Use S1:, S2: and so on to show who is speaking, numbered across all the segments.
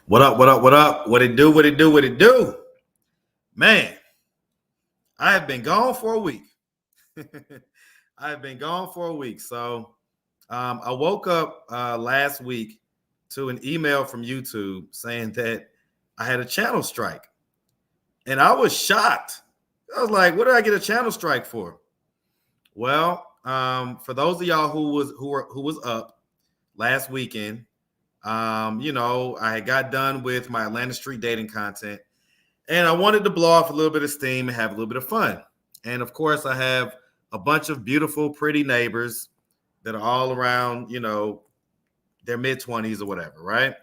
S1: What up? What up? What up? What it do? What it do? What it do? Man, I have been gone for a week. I have been gone for a week. So I woke up last week to an email from YouTube saying that I had a channel strike, and I was shocked. I was like, "What did I get a channel strike for?" Well, for those of y'all who was up last weekend, I had got done with my Atlanta Street dating content. And I wanted to blow off a little bit of steam and have a little bit of fun. And of course, I have a bunch of beautiful, pretty neighbors that are all around, their mid 20s or whatever, right?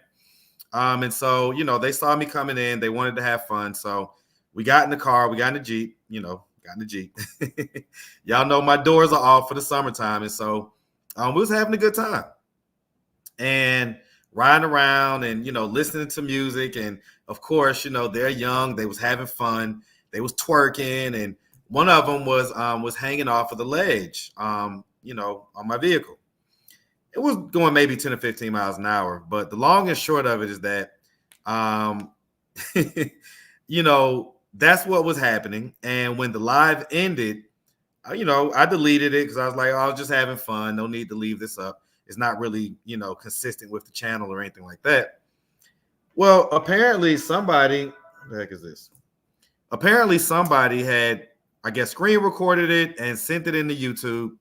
S1: And so, they saw me coming in. They wanted to have fun. So we got in the car, we got in the Jeep, got in the Jeep. Y'all know my doors are off for the summertime. And so we was having a good time. And riding around and listening to music, and of course they're young, they was having fun, they was twerking, and one of them was hanging off of the ledge on my vehicle. It was going maybe 10 or 15 miles an hour, but the long and short of it is that um that's what was happening. And when the live ended, I deleted it because I was like, oh, I was just having fun, no need to leave this up. It's not really, consistent with the channel or anything like that. Well, apparently somebody, what the heck is this? Apparently somebody had, I guess, screen recorded it and sent it into YouTube,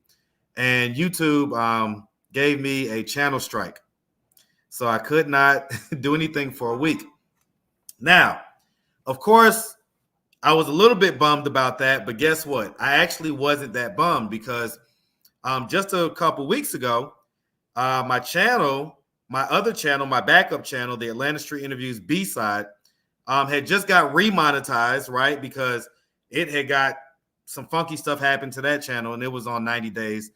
S1: and YouTube gave me a channel strike. So I could not do anything for a week. Now, of course, I was a little bit bummed about that, but guess what? I actually wasn't that bummed because just a couple weeks ago, my channel, my other channel, my backup channel, the Atlanta Street Interviews B-side, had just got remonetized, right? Because it had got some funky stuff happened to that channel, and it was on 90 days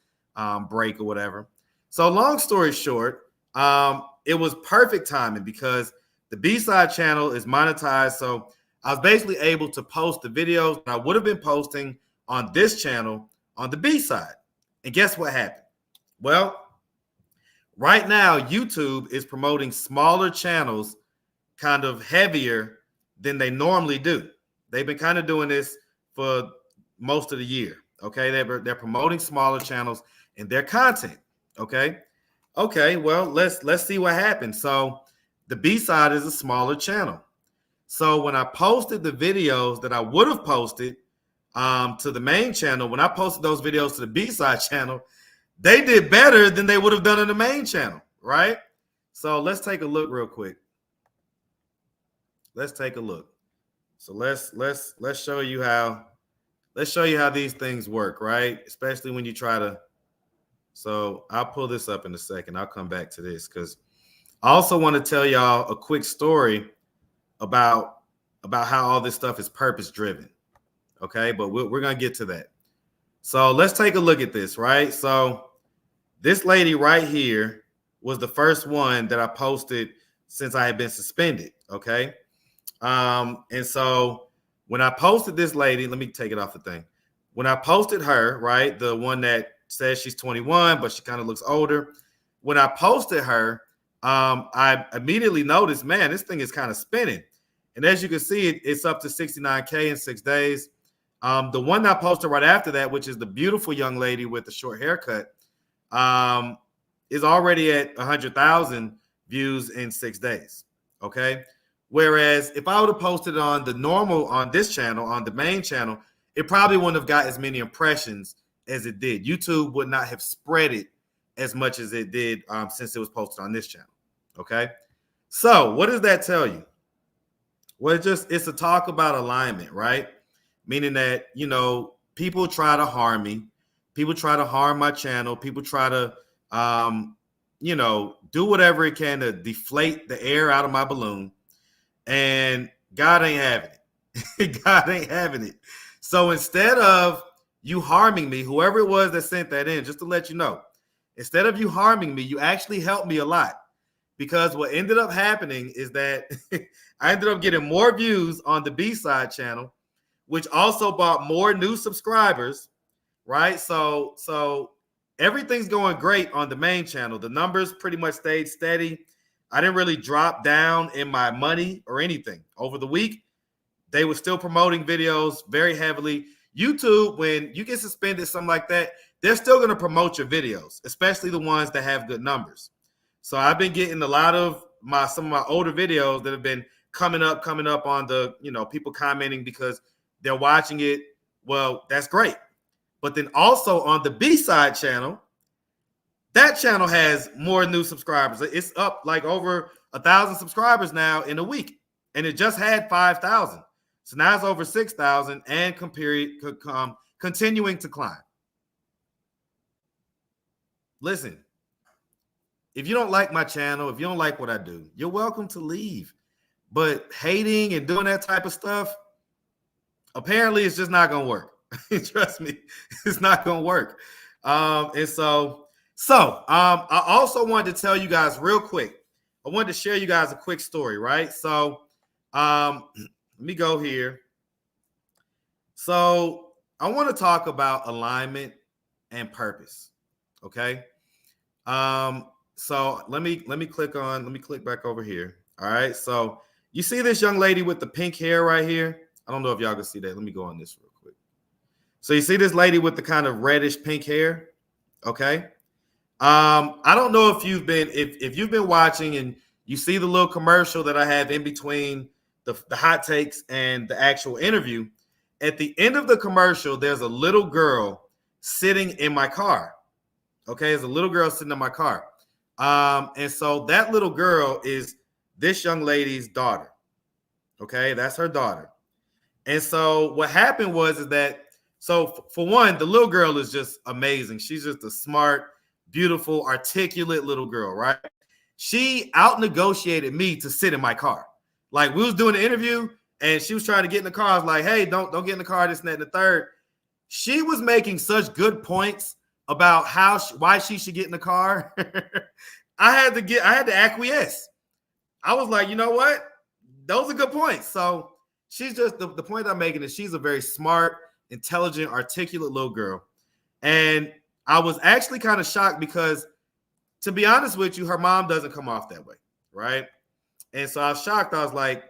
S1: break or whatever. So long story short, it was perfect timing because the B-side channel is monetized. So I was basically able to post the videos that I would have been posting on this channel on the B-side. And guess what happened? Well, right now, YouTube is promoting smaller channels kind of heavier than they normally do. They've been kind of doing this for most of the year. Okay, they're promoting smaller channels and their content. Okay, well, let's see what happens. So the B-side is a smaller channel. So when I posted the videos that I would have posted to the main channel, when I posted those videos to the B-side channel, they did better than they would have done in the main channel, right? So let's take a look real quick. Let's take a look. So let's show you how these things work, right? Especially when you try to. So I'll pull this up in a second. I'll come back to this because I also want to tell y'all a quick story about how all this stuff is purpose driven. Okay, but we're gonna get to that. So let's take a look at this, right? So this lady right here was the first one that I posted since I had been suspended, okay? And so when I posted this lady, let me take it off the thing. When I posted her, right, the one that says she's 21, but she kind of looks older. When I posted her, I immediately noticed, man, this thing is kind of spinning. And as you can see, it's up to 69K in 6 days. The one I posted right after that, which is the beautiful young lady with the short haircut, is already at 100,000 views in 6 days. Okay. Whereas if I would have posted on this channel, on the main channel, it probably wouldn't have got as many impressions as it did. YouTube would not have spread it as much as it did since it was posted on this channel. Okay. So what does that tell you? Well, it's a talk about alignment, right? Meaning that, people try to harm me. People try to harm my channel. People try to, do whatever it can to deflate the air out of my balloon. And God ain't having it. God ain't having it. So instead of you harming me, whoever it was that sent that in, just to let you know, instead of you harming me, you actually helped me a lot. Because what ended up happening is that I ended up getting more views on the B-side channel, which also brought more new subscribers, right? So everything's going great on the main channel. The numbers pretty much stayed steady. I didn't really drop down in my money or anything. Over the week, they were still promoting videos very heavily. YouTube, when you get suspended, something like that, they're still going to promote your videos, especially the ones that have good numbers. So I've been getting a lot of some of my older videos that have been coming up on the, people commenting because they're watching it. Well, that's great. But then also on the B-side channel, that channel has more new subscribers. It's up like over 1,000 subscribers now in a week, and it just had 5,000. So now it's over 6,000 and continuing to climb. Listen, if you don't like my channel, if you don't like what I do, you're welcome to leave. But hating and doing that type of stuff, apparently it's just not going to work. Trust me, it's not going to work. I also wanted to tell you guys real quick. I wanted to share you guys a quick story, right? So let me go here. So I want to talk about alignment and purpose. Okay. So let me click back over here. All right. So you see this young lady with the pink hair right here? I don't know if y'all can see that. Let me go on this real quick. So you see this lady with the kind of reddish pink hair? Okay. I don't know if you've been watching and you see the little commercial that I have in between the hot takes and the actual interview. At the end of the commercial, there's a little girl sitting in my car. Okay, there's a little girl sitting in my car. And so that little girl is this young lady's daughter. Okay, that's her daughter. And so what happened was that, so for one, the little girl is just amazing. She's just a smart, beautiful, articulate little girl, right? She out-negotiated me to sit in my car. Like, we was doing an interview and she was trying to get in the car. I was like, hey, don't get in the car, this and that and the third. She was making such good points about why she should get in the car. I had to acquiesce. I was like, you know what? Those are good points. So she's just, the point I'm making is she's a very smart, intelligent, articulate little girl. And I was actually kind of shocked because, to be honest with you, her mom doesn't come off that way, right? And so I was shocked. I was like,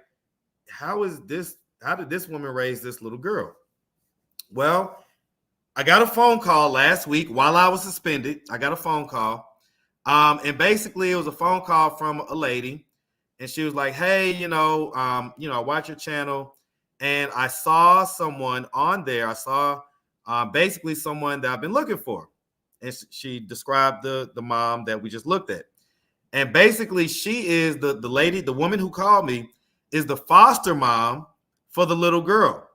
S1: how did this woman raise this little girl? Well, I got a phone call last week while I was suspended. I got a phone call. And basically it was a phone call from a lady. And she was like, hey, I watch your channel. And I saw someone on there. I saw basically someone that I've been looking for. And she described the mom that we just looked at. And basically she is the lady, the woman who called me is the foster mom for the little girl.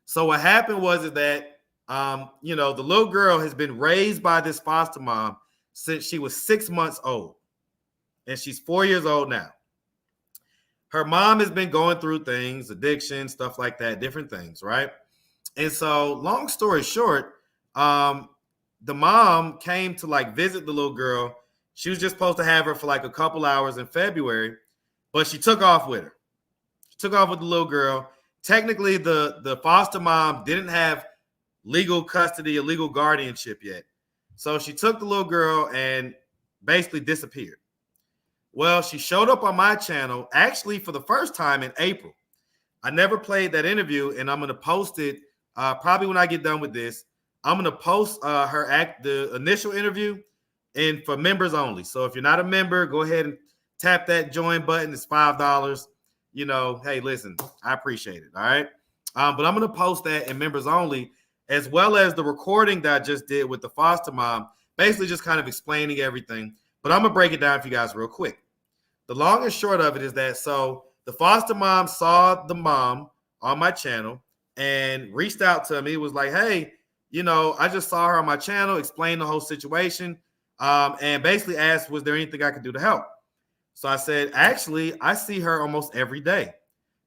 S1: So what happened was that, the little girl has been raised by this foster mom since she was 6 months old. And she's 4 years old now. Her mom has been going through things, addiction, stuff like that, different things, right? And so long story short, the mom came to visit the little girl. She was just supposed to have her for a couple hours in February, but she took off with her. She took off with the little girl. Technically, the foster mom didn't have legal custody or legal guardianship yet. So she took the little girl and basically disappeared. Well, she showed up on my channel actually for the first time in April. I never played that interview, and I'm going to post it probably when I get done with this. I'm going to post the initial interview and for members only. So if you're not a member, go ahead and tap that join button. It's $5. Hey, listen, I appreciate it. All right. But I'm going to post that in members only, as well as the recording that I just did with the foster mom, basically just kind of explaining everything. But I'm going to break it down for you guys real quick. The long and short of it is that, so the foster mom saw the mom on my channel and reached out to me. It was like, hey, I just saw her on my channel, explained the whole situation, and basically asked, was there anything I could do to help? So I said, actually, I see her almost every day.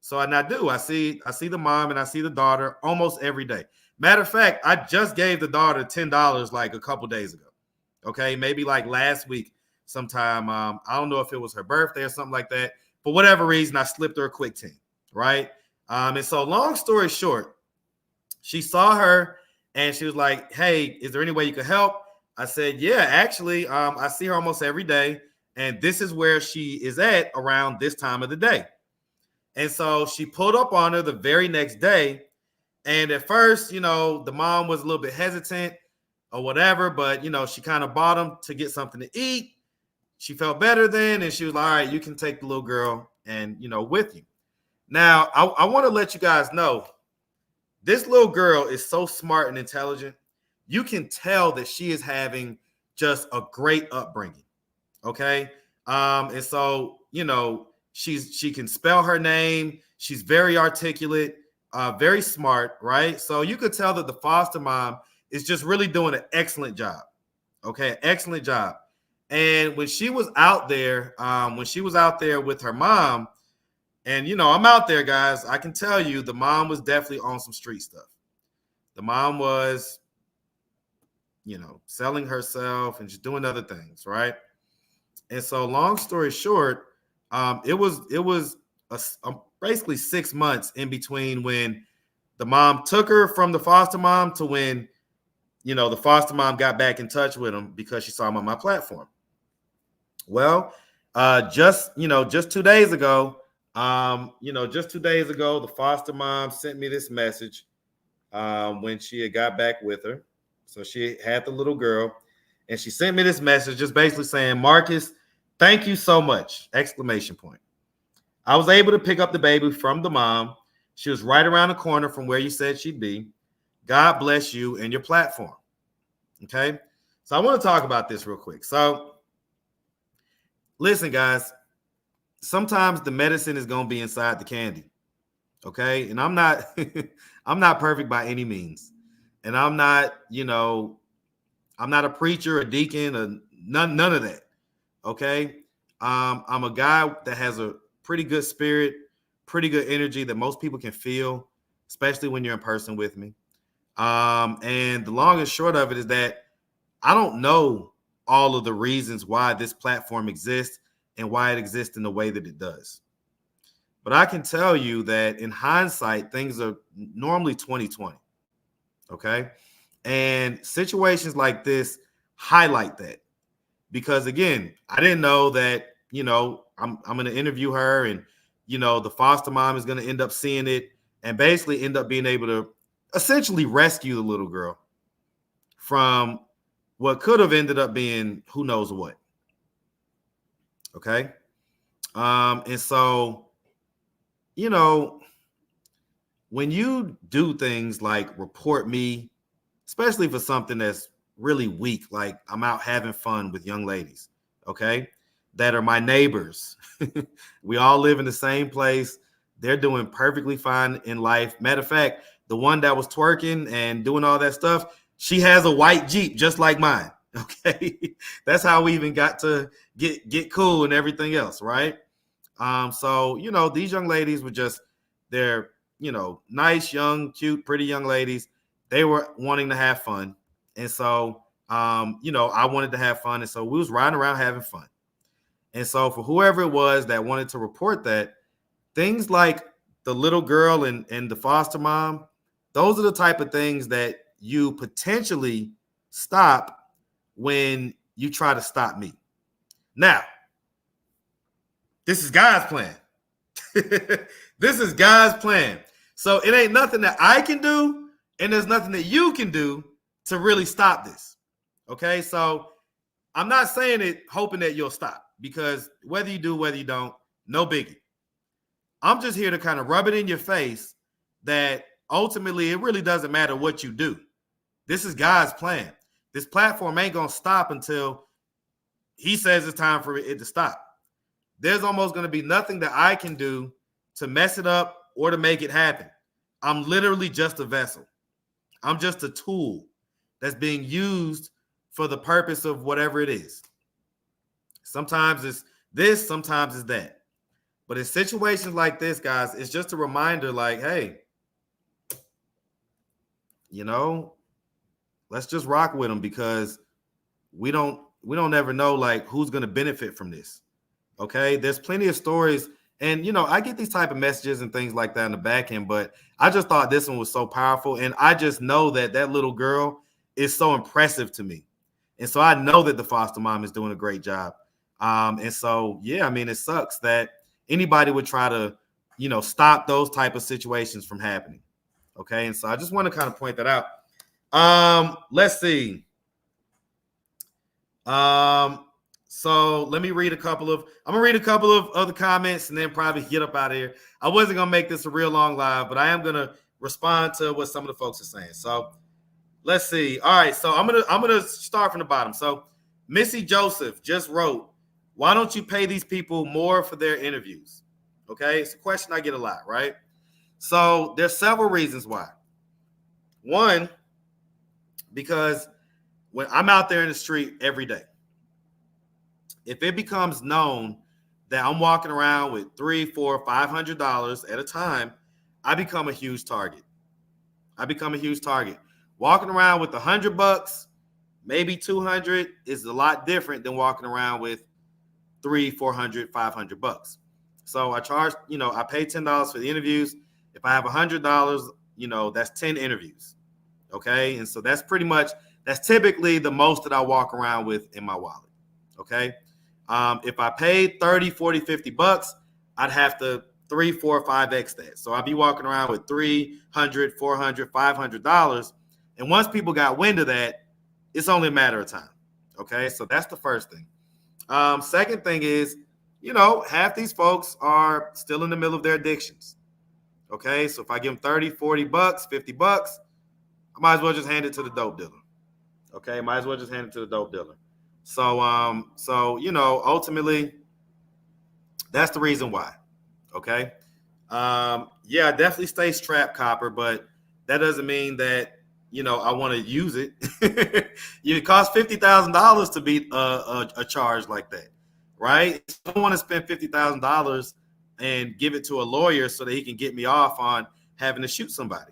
S1: So and I do. I see the mom and I see the daughter almost every day. Matter of fact, I just gave the daughter $10 a couple days ago. Okay, maybe last week sometime. I don't know if it was her birthday or something like that. For whatever reason, I slipped her a quick 10, right? And so long story short, she saw her and she was like, hey, is there any way you could help? I said, yeah, actually, I see her almost every day. And this is where she is at around this time of the day. And so she pulled up on her the very next day. And at first, the mom was a little bit hesitant or whatever, but, she kind of bought him to get something to eat. She felt better then. And she was like, all right, you can take the little girl and, with you. Now, I want to let you guys know, this little girl is so smart and intelligent. You can tell that she is having just a great upbringing. Okay. And so, she can spell her name. She's very articulate, very smart, right? So you could tell that the foster mom is just really doing an excellent job. Okay, excellent job. And when she was out there, with her mom, and I'm out there, guys, I can tell you the mom was definitely on some street stuff. The mom was, selling herself and just doing other things, right? And so, long story short, it was basically 6 months in between when the mom took her from the foster mom to when, the foster mom got back in touch with him because she saw him on my platform. Well, just 2 days ago, the foster mom sent me this message when she had got back with her. So she had the little girl, and she sent me this message just basically saying, Marcus, thank you so much! Exclamation point. I was able to pick up the baby from the mom. She was right around the corner from where you said she'd be. God bless you and your platform. Okay. So I want to talk about this real quick. So listen, guys, sometimes the medicine is going to be inside the candy. Okay. And I'm not, I'm not perfect by any means. And I'm not, I'm not a preacher, a deacon, or none of that. Okay. I'm a guy that has a pretty good spirit, pretty good energy that most people can feel, especially when you're in person with me. And the long and short of it is that I don't know all of the reasons why this platform exists and why it exists in the way that it does. But I can tell you that in hindsight, things are normally 20/20. Okay. And situations like this highlight that. Because again, I didn't know that, I'm going to interview her and, the foster mom is going to end up seeing it and basically end up being able to essentially rescue the little girl from what could have ended up being who knows what. Okay. And so, when you do things like report me, especially for something that's really weak, like I'm out having fun with young ladies, okay, that are my neighbors. We all live in the same place. They're doing perfectly fine in life. Matter of fact, the one that was twerking and doing all that stuff, she has a white Jeep just like mine. Okay. That's how we even got to get cool and everything else, right? So, these young ladies were just, they're, nice, young, cute, pretty young ladies. They were wanting to have fun. And so, I wanted to have fun. And so we was riding around having fun. And so for whoever it was that wanted to report that, things like the little girl and the foster mom, those are the type of things that you potentially stop when you try to stop me. Now, this is God's plan. This is God's plan. So it ain't nothing that I can do, and there's nothing that you can do to really stop this. Okay, so I'm not saying it hoping that you'll stop, because whether you do, whether you don't, no biggie. I'm just here to kind of rub it in your face that ultimately it really doesn't matter what you do. This is God's plan. This platform ain't going to stop until he says it's time for it to stop. There's almost going to be nothing that I can do to mess it up or to make it happen. I'm literally just a vessel. I'm just a tool that's being used for the purpose of whatever it is. Sometimes it's this, sometimes it's that. But in situations like this, guys, it's just a reminder like, hey, let's just rock with them, because we don't ever know like who's going to benefit from this. Okay. There's plenty of stories. And, I get these type of messages and things like that in the back end, but I just thought this one was so powerful. And I just know that little girl is so impressive to me. And so I know that the foster mom is doing a great job. And so, yeah, I mean, it sucks that anybody would try to, stop those type of situations from happening. Okay. And so I just want to kind of point that out. Let's see. So let me read I'm gonna read a couple of other comments and then probably get up out of here. I wasn't gonna make this a real long live, but I am gonna respond to what some of the folks are saying. So let's see. All right, so I'm gonna start from the bottom. So Missy Joseph just wrote, why don't you pay these people more for their interviews? Okay, it's a question I get a lot, right? So there's several reasons why. One, because when I'm out there in the street every day, if it becomes known that I'm walking around with $300, $400, $500 at a time, I become a huge target. Walking around with $100, maybe 200 is a lot different than walking around with $300, $400, $500. So I charge, I pay $10 for the interviews. If I have $100, that's 10 interviews. Okay. And so that's typically the most that I walk around with in my wallet. Okay. If I paid 30, 40, $50, I'd have to 3, 4, 5x that. So I'd be walking around with $300, $400, $500. And once people got wind of that, it's only a matter of time. Okay. So that's the first thing. Second thing is, half these folks are still in the middle of their addictions. Okay. So if I give them 30, 40 bucks, 50 bucks, I might as well just hand it to the dope dealer. Okay. So, ultimately, that's the reason why. Okay. Yeah, I definitely stay strapped, Copper, but that doesn't mean that, I want to use it. It costs $50,000 to beat a charge like that, right? I don't want to spend $50,000 and give it to a lawyer so that he can get me off on having to shoot somebody.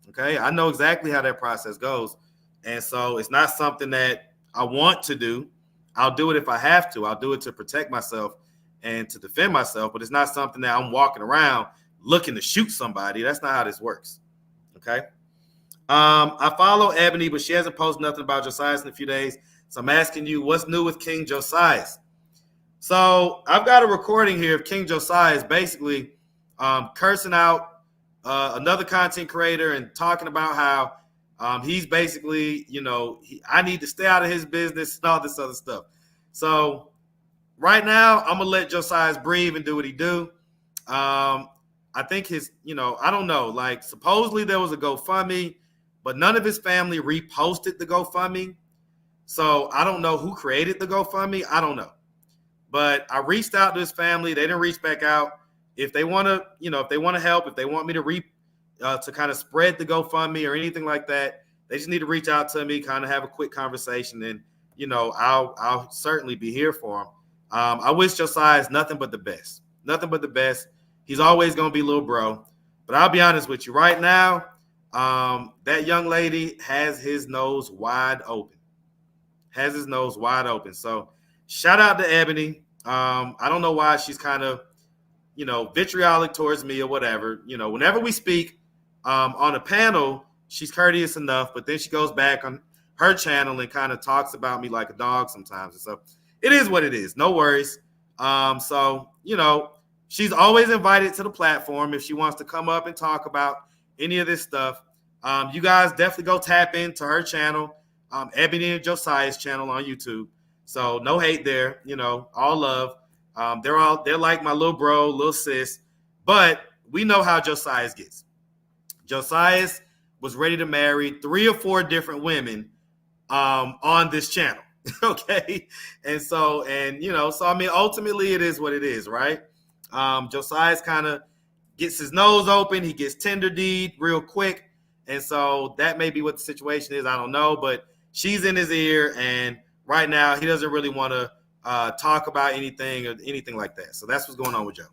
S1: Okay. I know exactly how that process goes. And so it's not something that I want to do. I'll do it if I have to. I'll do it to protect myself and to defend myself, but it's not something that I'm walking around looking to shoot somebody. That's not how this works. Okay. I follow Ebony, but she hasn't posted nothing about Josias in a few days. So I'm asking you, what's new with King Josias? So I've got a recording here of King Josias basically cursing out another content creator and talking about how he's basically, I need to stay out of his business and all this other stuff. So right now, I'm going to let Josias breathe and do what he do. I think I don't know, like supposedly there was a GoFundMe, but none of his family reposted the GoFundMe. So I don't know who created the GoFundMe. I don't know. But I reached out to his family. They didn't reach back out. If they want to, if they want to help, if they want me to kind of spread the GoFundMe or anything like that, they just need to reach out to me, kind of have a quick conversation, and I'll certainly be here for him. I wish Josias nothing but the best. Nothing but the best. He's always going to be little bro. But I'll be honest with you. Right now, that young lady has his nose wide open. So shout out to Ebony. I don't know why she's kind of, vitriolic towards me or whatever. Whenever we speak on a panel, she's courteous enough, but then she goes back on her channel and kind of talks about me like a dog sometimes. And so it is what it is. No worries. So, she's always invited to the platform if she wants to come up and talk about any of this stuff. You guys definitely go tap into her channel, Ebony and Josiah's channel on YouTube. So no hate there, all love. They're like my little bro, little sis, but we know how Josias gets. Josias was ready to marry 3 or 4 different women on this channel. Okay. And so I mean, ultimately it is what it is, right? Josias kind of gets his nose open. He gets tender deed real quick. And so that may be what the situation is. I don't know, but she's in his ear. And right now he doesn't really want to talk about anything or anything like that. So that's what's going on with Joe.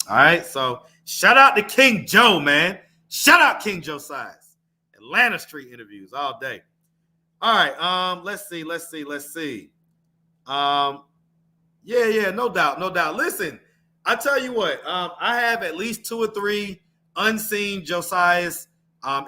S1: All right. So shout out to King Joe, man. Shout out King Josias. Atlanta Street interviews all day. All right. Let's see. Yeah, no doubt. Listen, I tell you what, I have at least 2 or 3 unseen Josias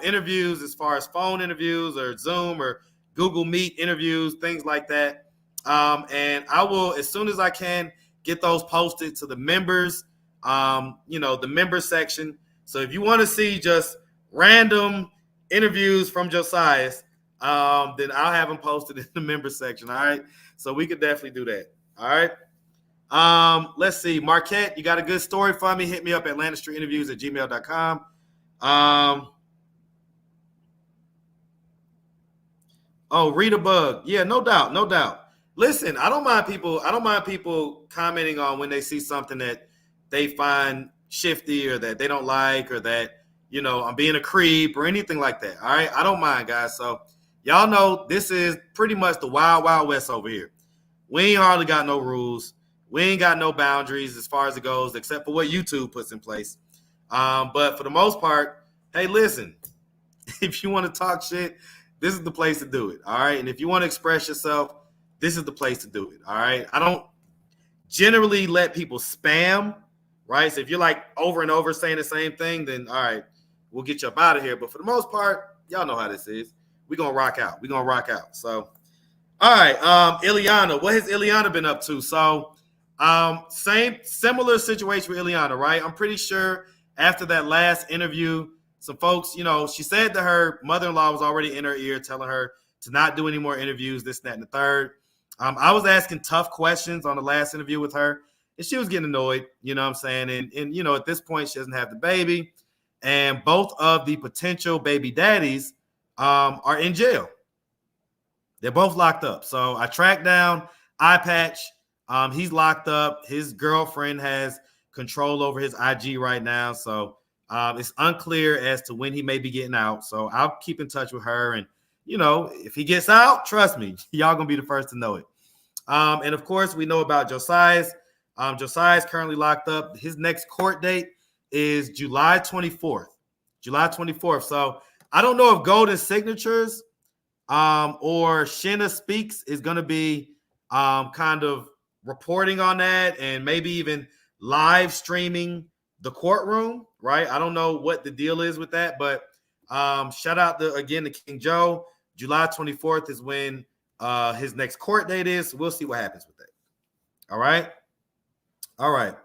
S1: interviews as far as phone interviews or Zoom or Google Meet interviews, things like that. And I will, as soon as I can, get those posted to the members, the member section. So if you want to see just random interviews from Josias, then I'll have them posted in the member section. All right. So we could definitely do that. All right. Let's see. Marquette, you got a good story for me? Hit me up at LanderStreetInterviews@gmail.com. Read a bug. Yeah, no doubt, no doubt. Listen, I don't mind people commenting on when they see something that they find shifty or that they don't like or that, I'm being a creep or anything like that. All right. I don't mind, guys. So y'all know this is pretty much the wild, wild west over here. We ain't hardly got no rules. We ain't got no boundaries as far as it goes, except for what YouTube puts in place. But for the most part, hey, listen, if you want to talk shit, this is the place to do it. All right. And if you want to express yourself, this is the place to do it. All right. I don't generally let people spam, right? So if you're like over and over saying the same thing, then all right, we'll get you up out of here. But for the most part, y'all know how this is. We're going to rock out. We're going to rock out. So, all right. Ileana, what has Ileana been up to? So, similar situation with Ileana, right? I'm pretty sure after that last interview, some folks, she said that her mother-in-law was already in her ear telling her to not do any more interviews, this, that, and the third. I was asking tough questions on the last interview with her, and she was getting annoyed, you know what I'm saying? And at this point, she doesn't have the baby, and both of the potential baby daddies are in jail. They're both locked up. So I tracked down Eye Patch. He's locked up. His girlfriend has control over his IG right now. So it's unclear as to when he may be getting out. So I'll keep in touch with her. And, if he gets out, trust me, y'all going to be the first to know it. And, of course, we know about Josias. Josias currently locked up. His next court date is July 24th. July 24th. So I don't know if Golden Signatures or Shanna Speaks is going to be kind of reporting on that and maybe even live streaming the courtroom, right? I don't know what the deal is with that, but shout out to King Joe. July 24th is when his next court date is. We'll see what happens with that. All right. All right.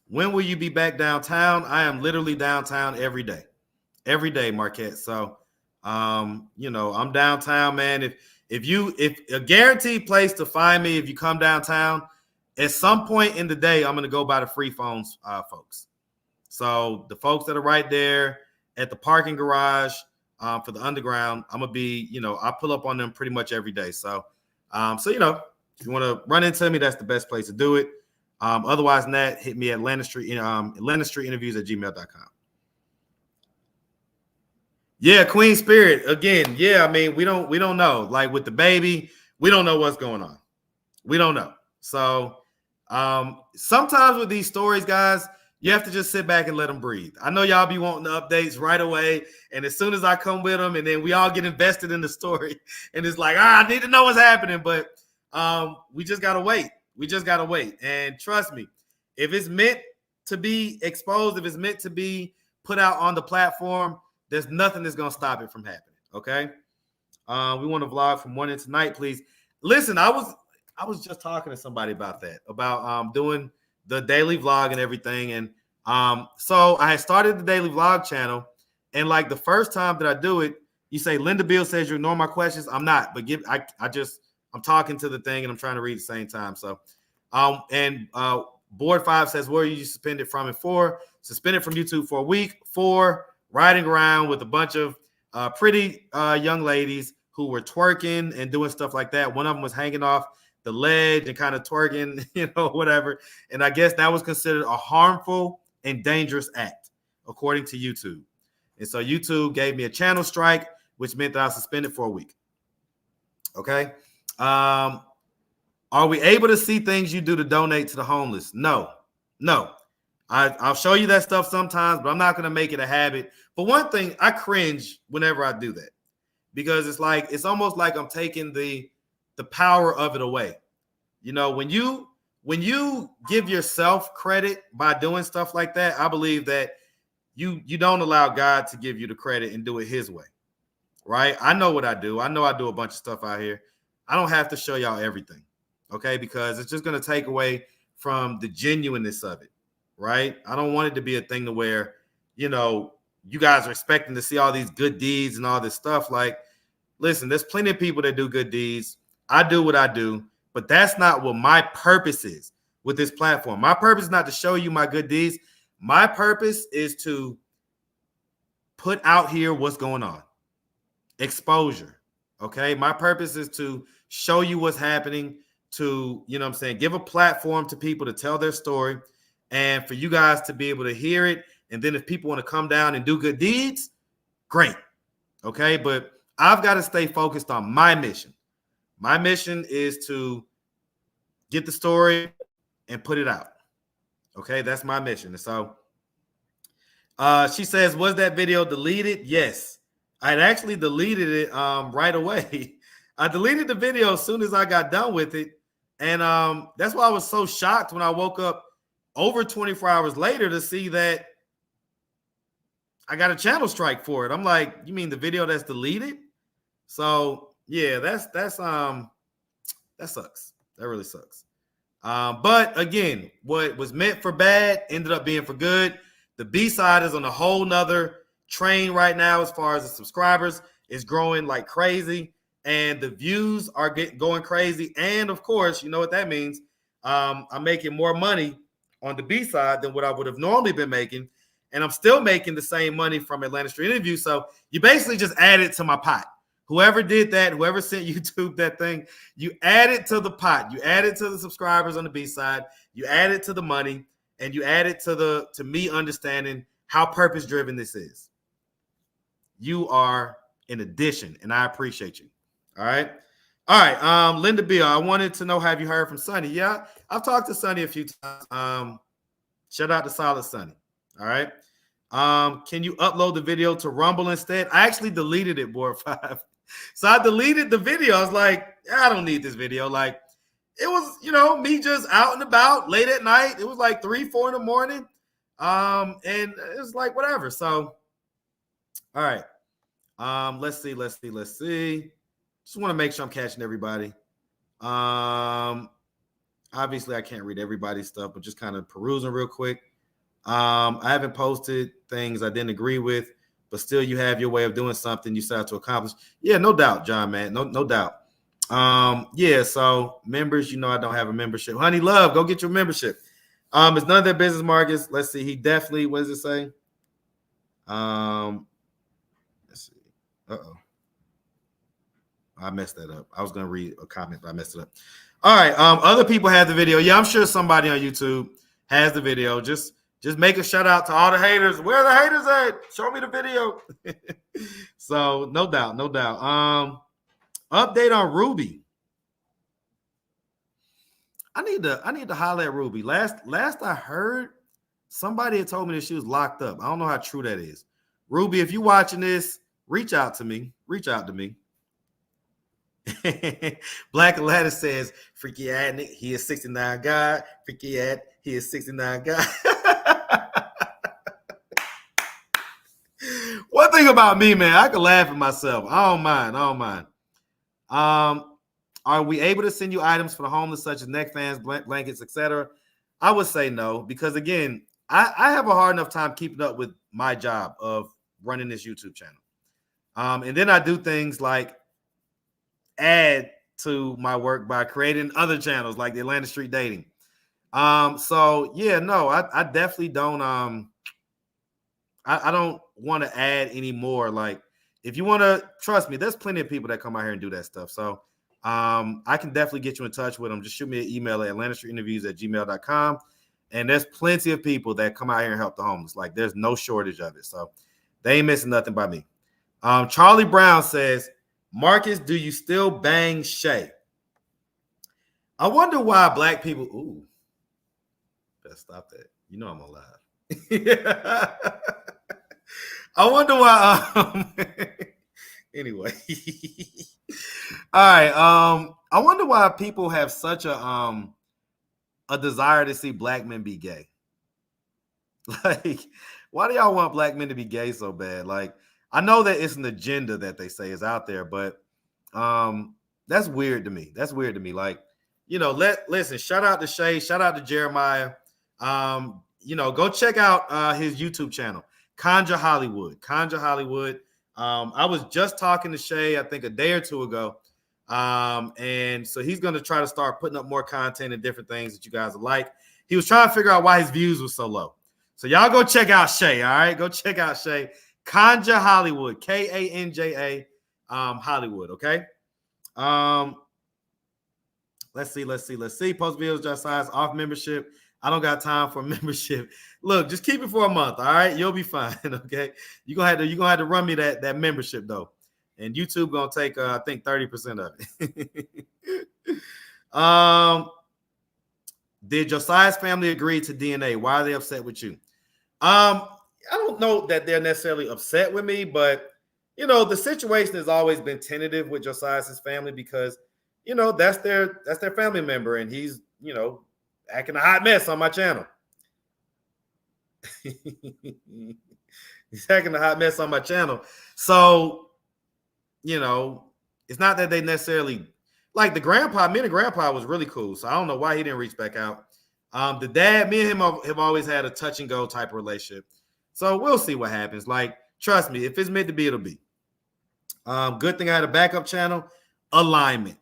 S1: When will you be back downtown? I am literally downtown every day, Marquette. So, I'm downtown, man. If a guaranteed place to find me, if you come downtown, at some point in the day, I'm going to go by the free phones, folks. So the folks that are right there at the parking garage for the underground, I'm going to be, I pull up on them pretty much every day. So, if you want to run into me, that's the best place to do it. Otherwise than that, hit me at LanderStreetInterviews@gmail.com. Yeah, Queen Spirit. Again, yeah, I mean, we don't know. Like with the baby, we don't know what's going on. We don't know. So sometimes with these stories, guys, you have to just sit back and let them breathe. I know y'all be wanting the updates right away. And as soon as I come with them, and then we all get invested in the story, and it's like, I need to know what's happening. But we just got to wait. We just got to wait. And trust me, if it's meant to be exposed, if it's meant to be put out on the platform, there's nothing that's going to stop it from happening. Okay. We want to vlog from morning to night, please. Listen, I was just talking to somebody about that, about doing the daily vlog and everything. And so I had started the daily vlog channel. And like the first time that I do it, you say, Linda Bill says you ignore my questions. I'm not, but I'm talking to the thing and I'm trying to read at the same time. So, Board 5 says, where are you suspended from? And 4, suspended from YouTube for a week. 4, riding around with a bunch of pretty young ladies who were twerking and doing stuff like that. One of them was hanging off the ledge and kind of twerking, whatever. And I guess that was considered a harmful and dangerous act, according to YouTube. And so YouTube gave me a channel strike, which meant that I was suspended for a week. Okay. Are we able to see things you do to donate to the homeless? No. I'll show you that stuff sometimes, but I'm not going to make it a habit. But one thing, I cringe whenever I do that because it's almost like I'm taking the power of it away. When you give yourself credit by doing stuff like that, I believe that you don't allow God to give you the credit and do it his way. Right? I know what I do. I know I do a bunch of stuff out here. I don't have to show y'all everything. okay? Because it's just going to take away from the genuineness of it, right? I don't want it to be a thing to where, you know, you guys are expecting to see all these good deeds and all this stuff. Like, listen, there's plenty of people that do good deeds. I do what I do, but that's not what my purpose is with this platform. My purpose is not to show you my good deeds. My purpose is to put out here what's going on. Exposure. Okay. My purpose is to show you what's happening, to, you know what I'm saying, give a platform to people to tell their story, and for you guys to be able to hear it. And then if people want to come down and do good deeds, great. Okay. But I've got to stay focused on my mission. My mission is to get the story and put it out. Okay. That's my mission. And so she says, was that video deleted? Yes. I had actually deleted it right away. I deleted the video as soon as I got done with it. And that's why I was so shocked when I woke up over 24 hours later to see that I got a channel strike for it. I'm like, you mean the video that's deleted? So yeah, that sucks. That really sucks. But again, what was meant for bad ended up being for good. The B-side is on a whole nother train right now as far as the subscribers. Is growing like crazy, and the views are going crazy. And of course, you know what that means. I'm making more money on the B-side than what I would have normally been making. And I'm still making the same money from Atlanta Street Interview. So you basically just add it to my pot. Whoever did that, whoever sent YouTube that thing, you add it to the pot. You add it to the subscribers on the B-side. You add it to the money, and you add it to me understanding how purpose-driven this is. You are an addition, and I appreciate you. All right. All right. Linda Bill, I wanted to know, have you heard from Sonny? Yeah, I've talked to Sonny a few times. Shout out to Solid Sonny. All right. Can you upload the video to Rumble instead? I actually deleted it, Board 5. So I deleted the video. I was like, I don't need this video. Like, it was, you know, me just out and about late at night. It was like 3, 4 in the morning. And it was like, whatever. So, all right. Let's see. Just want to make sure I'm catching everybody. Obviously I can't read everybody's stuff, but just kind of perusing real quick. I haven't posted things I didn't agree with, but still you have your way of doing something you set out to accomplish. Yeah, no doubt, John, man. No doubt. Yeah, so members, you know, I don't have a membership. Honey Love, go get your membership. It's none of their business, Marcus. Let's see. He definitely, what does it say? Let's see. Uh-oh. I messed that up. I was going to read a comment, but I messed it up. All right. Other people have the video. Yeah, I'm sure somebody on YouTube has the video. Just make a shout out to all the haters. Where are the haters at? Show me the video. So no doubt. Update on Ruby. I need to holler at Ruby. Last I heard, somebody had told me that she was locked up. I don't know how true that is. Ruby, if you're watching this, reach out to me. Black Atlanta says, freaky Adnick, he is 69 God. Freaky Ad, he is 69 God. One thing about me, man, I can laugh at myself. I don't mind. Are we able to send you items for the homeless, such as neck fans, blankets, etc.? I would say no, because again, I have a hard enough time keeping up with my job of running this YouTube channel. And then I do things like add to my work by creating other channels like the Atlanta Street Dating. So yeah, no, I definitely don't. I don't want to add any more. Like, if you want to, trust me, there's plenty of people that come out here and do that stuff. So I can definitely get you in touch with them. Just shoot me an email at atlantastreetinterviews@gmail.com. And there's plenty of people that come out here and help the homeless. Like, there's no shortage of it. So they ain't missing nothing by me. Charlie Brown says, Marcus, do you still bang Shay? I wonder why black people. Ooh, better stop that. You know I'm alive. I wonder why. Anyway, all right. I wonder why people have such a desire to see black men be gay. Like, why do y'all want black men to be gay so bad? Like, I know that it's an agenda that they say is out there, but that's weird to me. Like, listen, shout out to Shay, shout out to Jeremiah. Go check out his YouTube channel, Conjure Hollywood. Conjure Hollywood. I was just talking to Shay, I think a day or two ago. And so he's going to try to start putting up more content and different things that you guys like. He was trying to figure out why his views were so low. So y'all go check out Shay. All right, go check out Shay. Conjure Hollywood, Kanja Hollywood. Okay. Let's see. Post videos just size off membership. I don't got time for membership. Look, just keep it for a month. All right, you'll be fine. Okay, you're gonna have to run me that membership though, and YouTube gonna take I think 30% of it. Did Josiah's family agree to DNA? Why are they upset with you? I don't know that they're necessarily upset with me, but the situation has always been tentative with Josiah's family because that's their family member, and he's acting a hot mess on my channel. He's acting a hot mess on my channel. So, it's not that they necessarily like the grandpa. Me and the grandpa was really cool. So I don't know why he didn't reach back out. The dad, me and him have always had a touch and go type of relationship. So we'll see what happens. Like, trust me, if it's meant to be, it'll be. Good thing I had a backup channel. Alignment.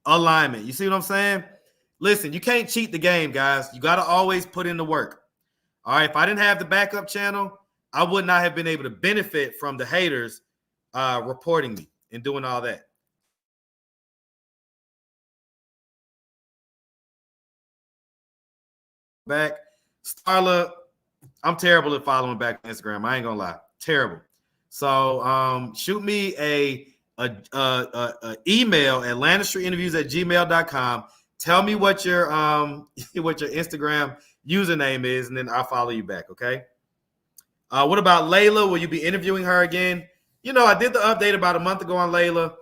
S1: You see what I'm saying? Listen, you can't cheat the game, guys. You got to always put in the work. All right. If I didn't have the backup channel, I would not have been able to benefit from the haters reporting me and doing all that. Back. Starla, I'm terrible at following back on Instagram. I ain't gonna lie. Terrible. So shoot me a email at LannisterInterviews@gmail.com. Tell me what your Instagram username is, and then I'll follow you back. Okay. What about Layla? Will you be interviewing her again? I did the update about a month ago on Layla.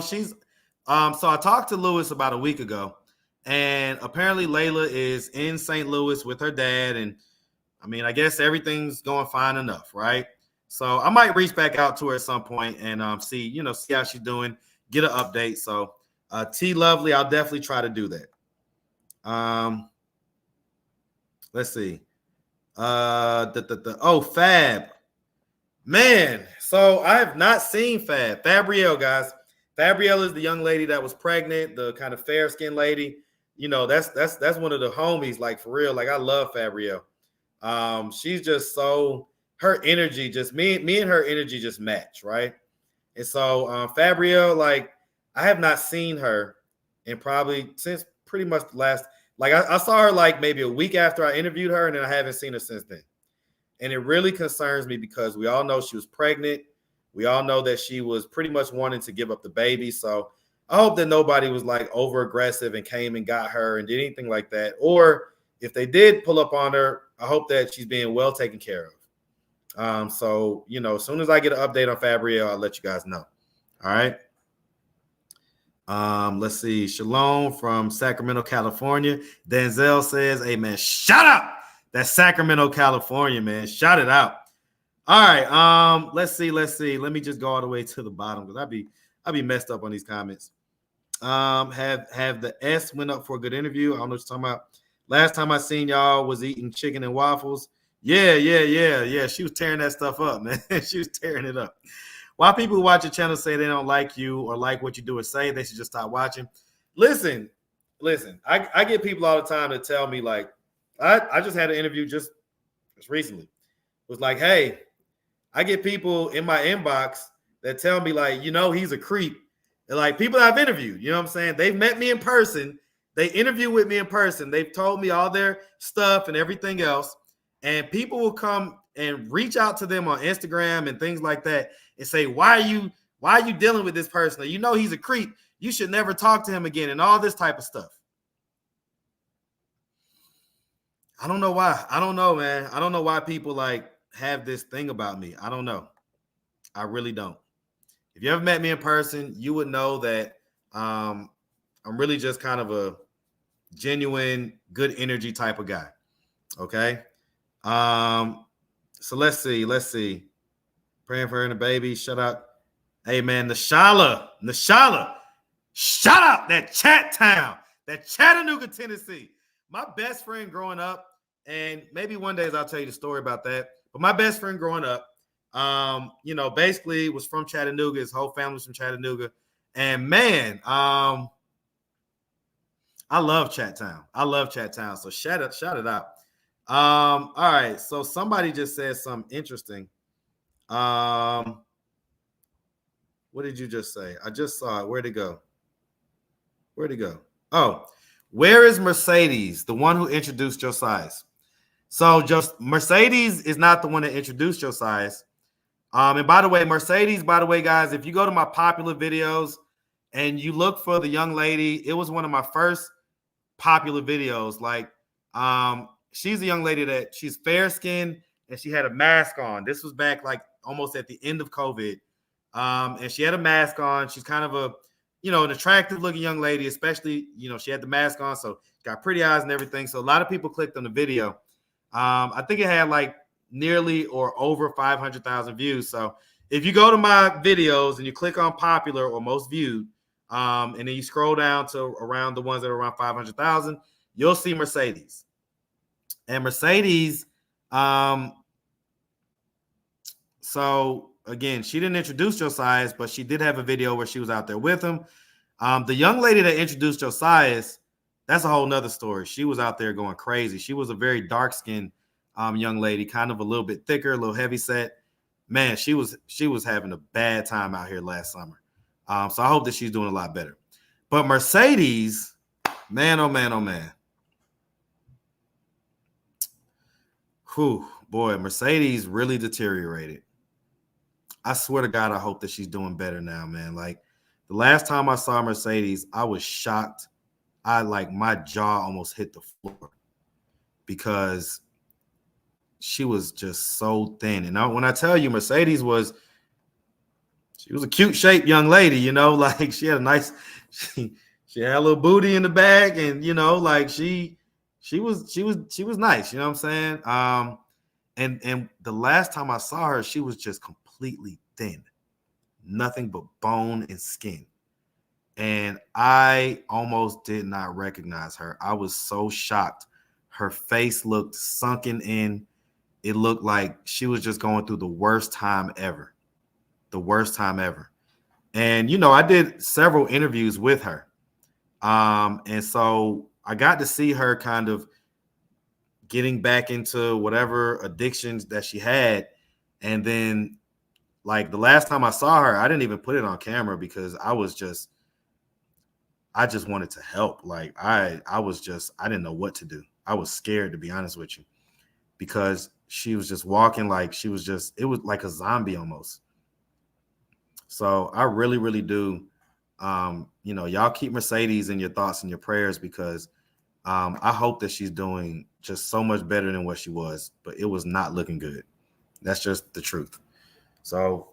S1: She's so I talked to Lewis about a week ago, and apparently Layla is in St. Louis with her dad, and I guess everything's going fine enough, right? So I might reach back out to her at some point and see how she's doing, get an update. So T Lovely, I'll definitely try to do that. Let's see. Fab. Man, so I have not seen Fab. Fabrielle, guys. Fabrielle is the young lady that was pregnant, the kind of fair-skinned lady. That's one of the homies, like for real. Like I love Fabrielle. She's just her energy, just me and her energy just match, right? And so Fabrielle, like I have not seen her in probably since pretty much the last, like I saw her like maybe a week after I interviewed her, and then I haven't seen her since then. And it really concerns me because we all know she was pregnant. We all know that she was pretty much wanting to give up the baby. So I hope that nobody was like over aggressive and came and got her and did anything like that. Or if they did pull up on her, I hope that she's being well taken care of. So, as soon as I get an update on Fabrielle, I'll let you guys know. All right. Let's see. Shalom from Sacramento, California. Denzel says, hey, man, shout out. That's Sacramento, California, man. Shout it out. All right. Let's see. Let me just go all the way to the bottom because I'll be messed up on these comments. Have the S went up for a good interview. I don't know what you're talking about. Last time I seen y'all was eating chicken and waffles. Yeah. She was tearing that stuff up, man. She was tearing it up. Why people who watch your channel say they don't like you or like what you do or say, they should just stop watching. Listen. I get people all the time that tell me, like, I just had an interview just recently. It was like, hey, I get people in my inbox that tell me, like, he's a creep. And like people I've interviewed, you know what I'm saying? They've met me in person. They interview with me in person. They've told me all their stuff and everything else. And people will come and reach out to them on Instagram and things like that and say, why are you dealing with this person? He's a creep. You should never talk to him again and all this type of stuff. I don't know why. I don't know, man. I don't know why people like have this thing about me. I don't know. I really don't. If you ever met me in person, you would know that I'm really just kind of a genuine, good energy type of guy. Okay. So let's see. Praying for her and the baby. Shut up. Hey, man, Nashala. Shout out that Chat Town, that Chattanooga, Tennessee. My best friend growing up, and maybe one day I'll tell you the story about that. But my best friend growing up, basically was from Chattanooga. His whole family was from Chattanooga. And man, I love Chat Town. I love Chat Town. So shout it out. All right. So somebody just said something interesting. What did you just say? I just saw it. Where'd it go? Oh, where is Mercedes, the one who introduced Josias? So just Mercedes is not the one that introduced Josias. And by the way, Mercedes, guys, if you go to my popular videos and you look for the young lady, it was one of my first popular videos. Like, she's a young lady that she's fair skinned and she had a mask on. This was back like almost at the end of COVID. And she had a mask on. She's kind of an attractive looking young lady, especially, she had the mask on. So got pretty eyes and everything. So a lot of people clicked on the video. I think it had like nearly or over 500,000 views. So if you go to my videos and you click on popular or most viewed, and then you scroll down to around the ones that are around 500,000, you'll see Mercedes. And Mercedes, so again, she didn't introduce Josias, but she did have a video where she was out there with him. The young lady that introduced Josias, that's a whole nother story. She was out there going crazy. She was a very dark-skinned young lady, kind of a little bit thicker, a little heavy set. Man, she was having a bad time out here last summer. So I hope that she's doing a lot better. But Mercedes, man, oh man, oh man. Whew, boy, Mercedes really deteriorated. I swear to God, I hope that she's doing better now, man. Like the last time I saw Mercedes, I was shocked. My jaw almost hit the floor because she was just so thin. And when I tell you, Mercedes she was a cute shaped young lady, like she had a nice, she had a little booty in the back, and like she was nice, you know what I'm saying? And the last time I saw her, she was just completely thin, nothing but bone and skin. And I almost did not recognize her. I was so shocked. Her face looked sunken in. It looked like she was just going through the worst time ever. And, I did several interviews with her. And so I got to see her kind of getting back into whatever addictions that she had. And then, like, the last time I saw her, I didn't even put it on camera because I just wanted to help. Like, I didn't know what to do. I was scared, to be honest with you, because she was just walking like it was like a zombie almost. So I really, really do. Y'all keep Mercedes in your thoughts and your prayers because I hope that she's doing just so much better than what she was, but it was not looking good. That's just the truth. So,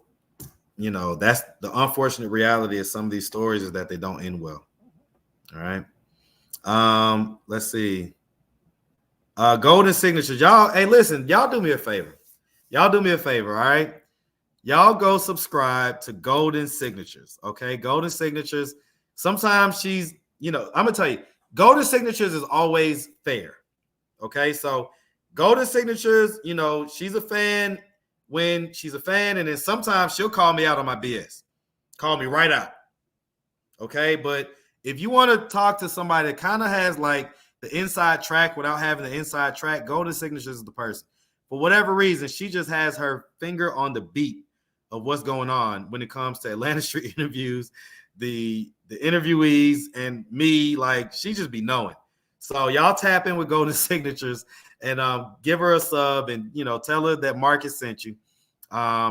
S1: that's the unfortunate reality of some of these stories is that they don't end well. All right. Let's see. Golden Signatures. Y'all, hey, listen, y'all do me a favor. All right? Y'all go subscribe to Golden Signatures, okay? Golden Signatures. Sometimes she's, I'm going to tell you, Golden Signatures is always fair, okay? So Golden Signatures, she's a fan when she's a fan, and then sometimes she'll call me out on my BS. Call me right out, okay? But if you want to talk to somebody that kind of has like the inside track without having the inside track, Golden Signatures is the person. For whatever reason, she just has her finger on the beat of what's going on when it comes to Atlanta Street interviews, the interviewees, and me. Like, she just be knowing. So y'all tap in with Golden Signatures and give her a sub and, tell her that Marcus sent you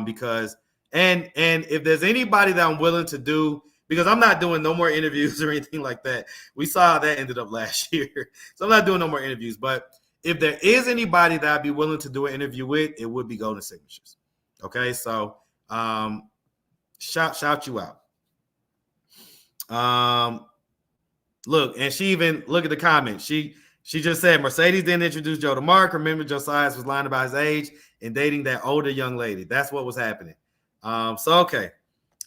S1: because and if there's anybody that I'm willing to do, because I'm not doing no more interviews or anything like that. We saw how that ended up last year. So I'm not doing no more interviews. But if there is anybody that I'd be willing to do an interview with, it would be Golden Signatures. Okay, so shout you out. Look, and she even look at the comment. She just said Mercedes didn't introduce Joe to Mark. Remember, Josias was lying about his age and dating that older young lady. That's what was happening. Okay.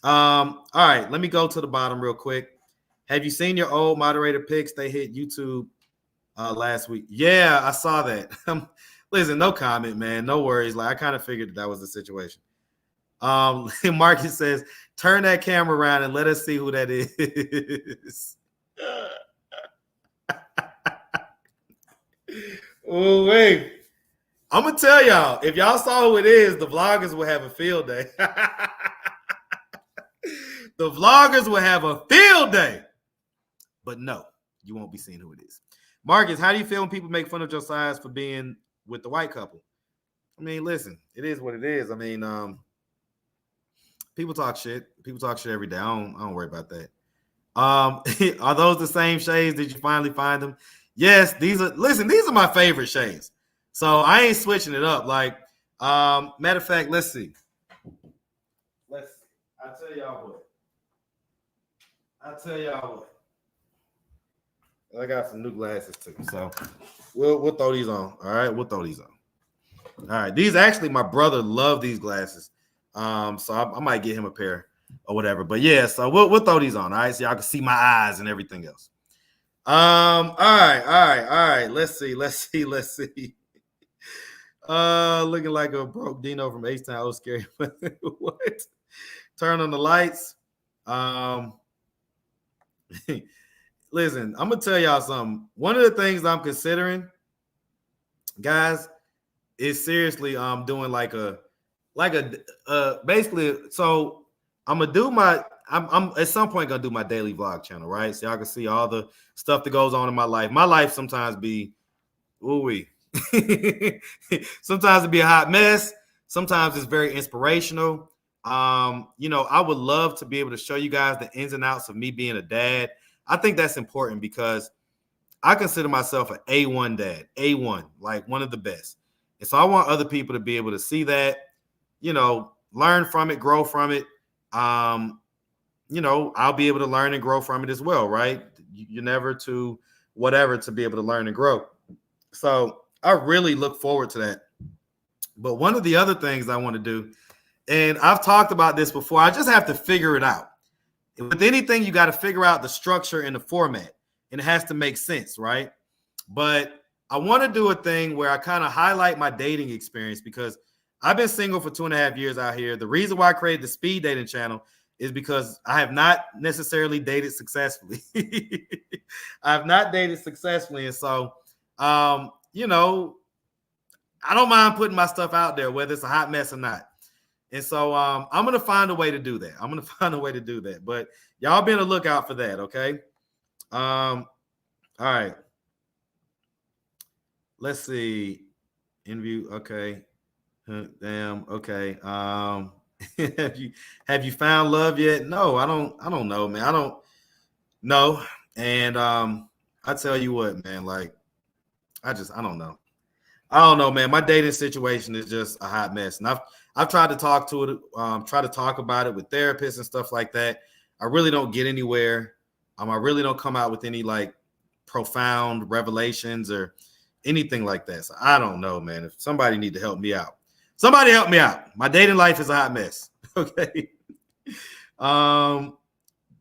S1: All right, let me go to the bottom real quick. Have you seen your old moderator picks? They hit YouTube last week. Yeah, I saw that. Listen, no comment, man. No worries. Like I kind of figured that was the situation. Marcus says, turn that camera around and let us see who that is. Oh, wait. I'm gonna tell y'all, if y'all saw who it is, the vloggers will have a field day. The vloggers will have a field day. But no, you won't be seeing who it is. Marcus, how do you feel when people make fun of your size for being with the white couple? I mean, listen, it is what it is. I mean, people talk shit. People talk shit every day. I don't worry about that. Are those the same shades? Did you finally find them? Yes, these are my favorite shades. So I ain't switching it up. Like, matter of fact, let's see. I'll tell y'all what. I got some new glasses too. So we'll throw these on. All right, we'll throw these on. All right. These actually, my brother loved these glasses. So I might get him a pair or whatever. But yeah, so we'll throw these on. All right, so y'all can see my eyes and everything else. All right. Let's see. Looking like a broke Dino from H-Town. Oh, scary. What? Turn on the lights. Listen, I'm gonna tell y'all something. One of the things I'm considering, guys, is seriously doing like a basically. So I'm gonna do I'm at some point gonna do my daily vlog channel, right? So y'all can see all the stuff that goes on in my life. My life sometimes be ooh-wee. Sometimes it be a hot mess. Sometimes it's very inspirational. I would love to be able to show you guys the ins and outs of me being a dad. I think that's important because I consider myself an A1 dad, A1, like one of the best. And so I want other people to be able to see that, learn from it, grow from it. I'll be able to learn and grow from it as well, right? You're never too whatever to be able to learn and grow. So I really look forward to that. But one of the other things I want to do, and I've talked about this before, I just have to figure it out. With anything, you got to figure out the structure and the format, and it has to make sense, right? But I want to do a thing where I kind of highlight my dating experience because I've been single for 2.5 years out here. The reason why I created the speed dating channel is because I have not necessarily dated successfully. I have not dated successfully. And so, I don't mind putting my stuff out there, whether it's a hot mess or not. And so I'm going to find a way to do that. But y'all be on the lookout for that, okay? All right. Let's see. Interview, okay. Damn, okay. Have you found love yet? No, I don't know, man. I don't know. And I tell you what, man, like I don't know. I don't know, man. My dating situation is just a hot mess. And I've tried to talk to it, try to talk about it with therapists and stuff like that. I really don't get anywhere. I really don't come out with any like profound revelations or anything like that. So I don't know, man. If somebody need to help me out. Somebody help me out. My dating life is a hot mess. Okay.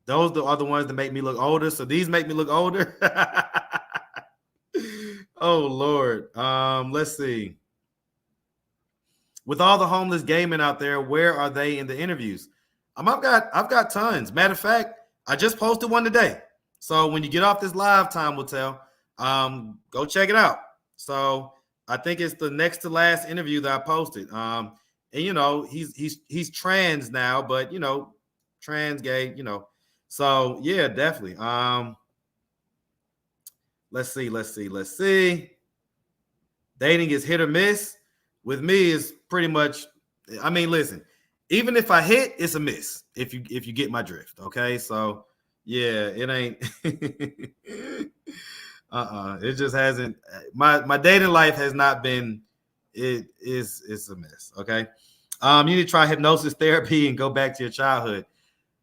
S1: Those are the ones that make me look older. So these make me look older. Oh Lord. Let's see. With all the homeless gay men out there, where are they in the interviews? I've got tons. Matter of fact, I just posted one today. So when you get off this live, time will tell. Go check it out. So I think it's the next to last interview that I posted. And he's trans now, but trans gay, So yeah, definitely. Let's see. Dating is hit or miss. With me is pretty much, listen, even if I hit, it's a miss if you get my drift. Okay. So yeah, it ain't it just hasn't my dating life has not been it's a mess. Okay. You need to try hypnosis therapy and go back to your childhood.